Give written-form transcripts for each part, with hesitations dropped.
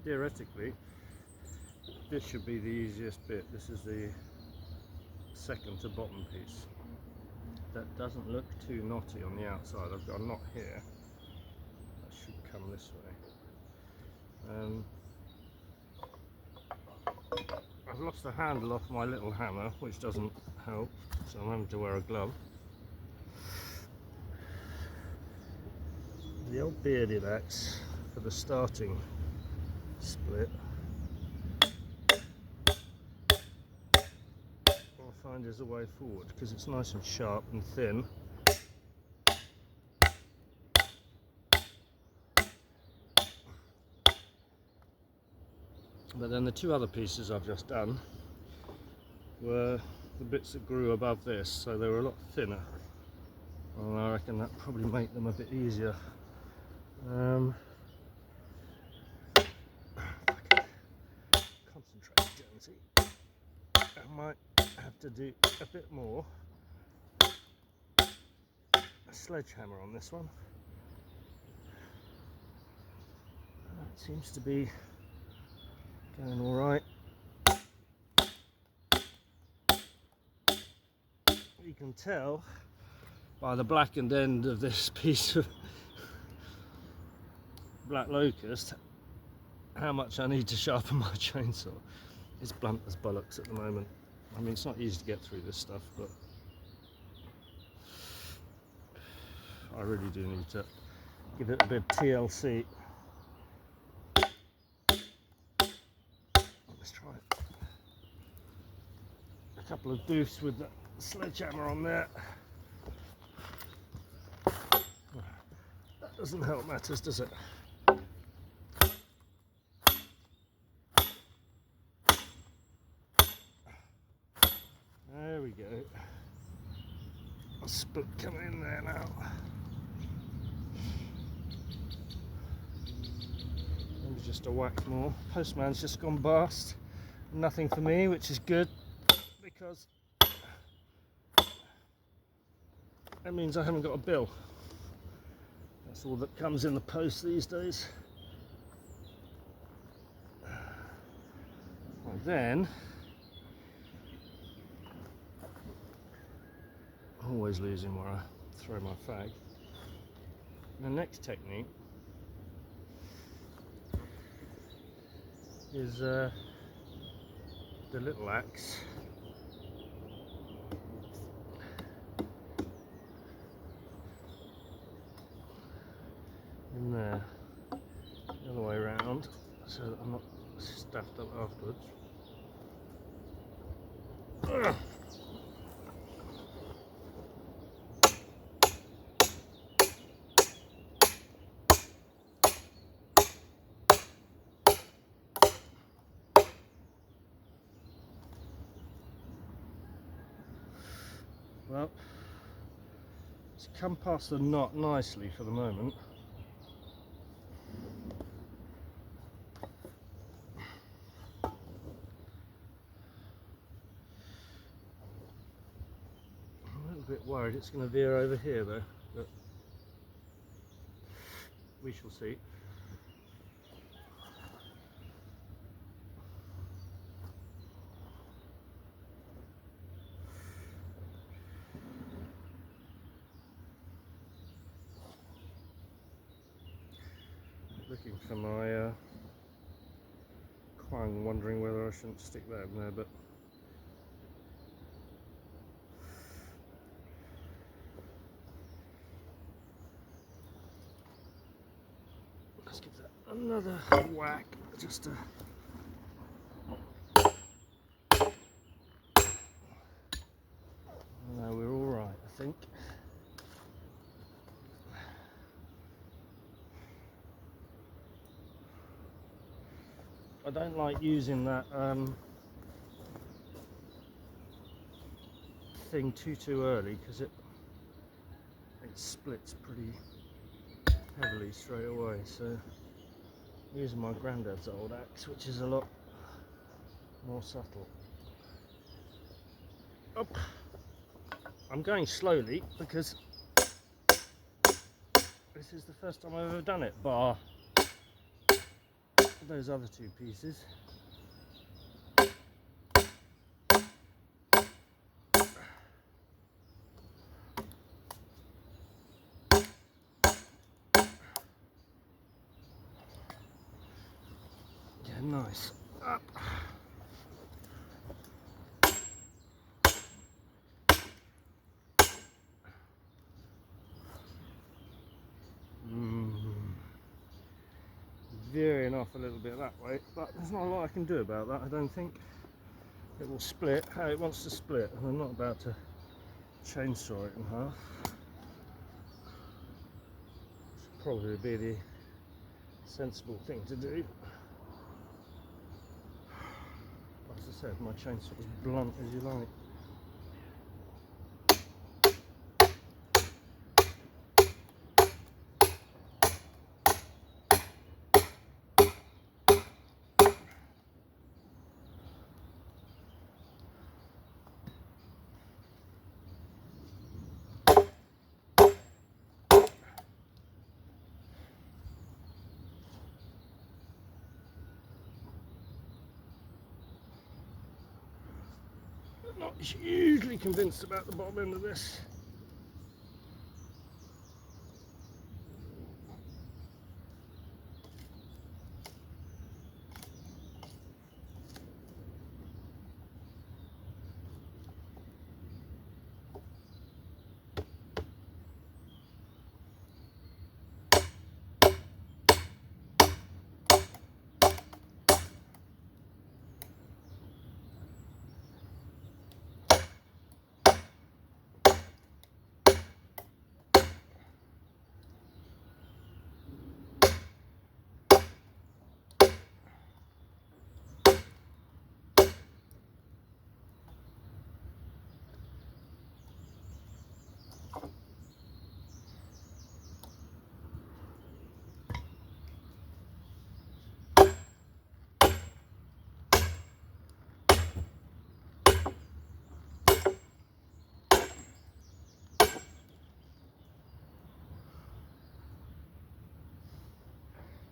theoretically, this should be the easiest bit. This is the second to bottom piece. That doesn't look too knotty on the outside. I've got a knot here. That should come this way. I've lost the handle off my little hammer, which doesn't help, so I'm having to wear a glove. The old bearded axe for the starting split, I'll find is a way forward because it's nice and sharp and thin. But then the two other pieces I've just done were the bits that grew above this, so they were a lot thinner, and I reckon that probably make them a bit easier. Concentrate, Jonesy. I might have to do a bit more. A sledgehammer on this one. That seems to be going all right. You can tell by the blackened end of this piece of black locust how much I need to sharpen my chainsaw. It's blunt as bollocks at the moment. I mean, it's not easy to get through this stuff, but I really do need to give it a bit of TLC. Let's try it. A couple of doofs with the sledgehammer on there. That doesn't help matters, does it? There we go. A split coming in there now. Maybe just a whack more. Postman's just gone past. Nothing for me, which is good because that means I haven't got a bill. That's all that comes in the post these days. And then, always losing where I throw my fag. The next technique is the little axe. In there, the other way around, so that I'm not stuffed up afterwards. Ugh. Well, it's come past the knot nicely for the moment. I'm a little bit worried it's going to veer over here though, but we shall see. Looking for my quang, wondering whether I shouldn't stick that in there, but let's give that another whack just to no, we're all right, I think. I don't like using that thing too early because it splits pretty heavily straight away. So I'm using my granddad's old axe, which is a lot more subtle. Up. I'm going slowly because this is the first time I've ever done it, bar those other two pieces. Yeah, nice. Up. Veering off a little bit that way, but there's not a lot I can do about that. I don't think it will split how it wants to split, and I'm not about to chainsaw it in half. Should probably be the sensible thing to do. As I said, my chainsaw is blunt as you like. Not hugely convinced about the bottom end of this.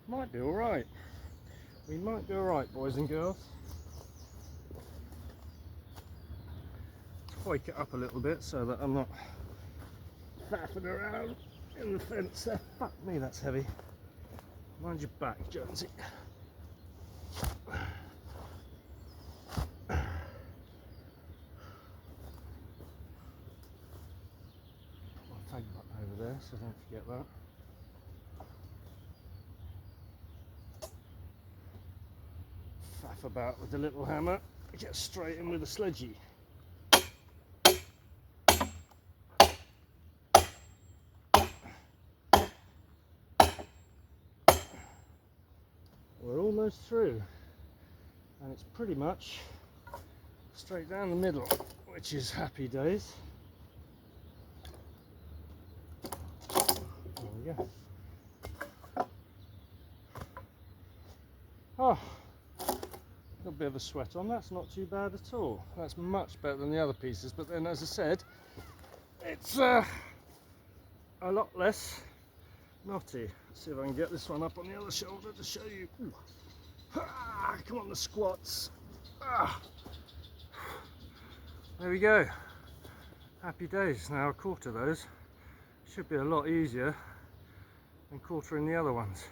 Might be alright. We might be alright, boys and girls. Let's hike it up a little bit so that I'm not faffing around in the fence there. Fuck me, that's heavy. Mind your back, Jonesy. My fag butt over there, so don't forget that. Faff about with the little hammer, get straight in with the sledgy. We're almost through, and it's pretty much straight down the middle, which is happy days. There we go. Oh, got a bit of a sweat on. That's not too bad at all. That's much better than the other pieces, but then, as I said, it's a lot less knotty. Let's see if I can get this one up on the other shoulder to show you. Ah, come on, the squats. Ah. There we go. Happy days. Now, a quarter of those should be a lot easier than quartering the other ones.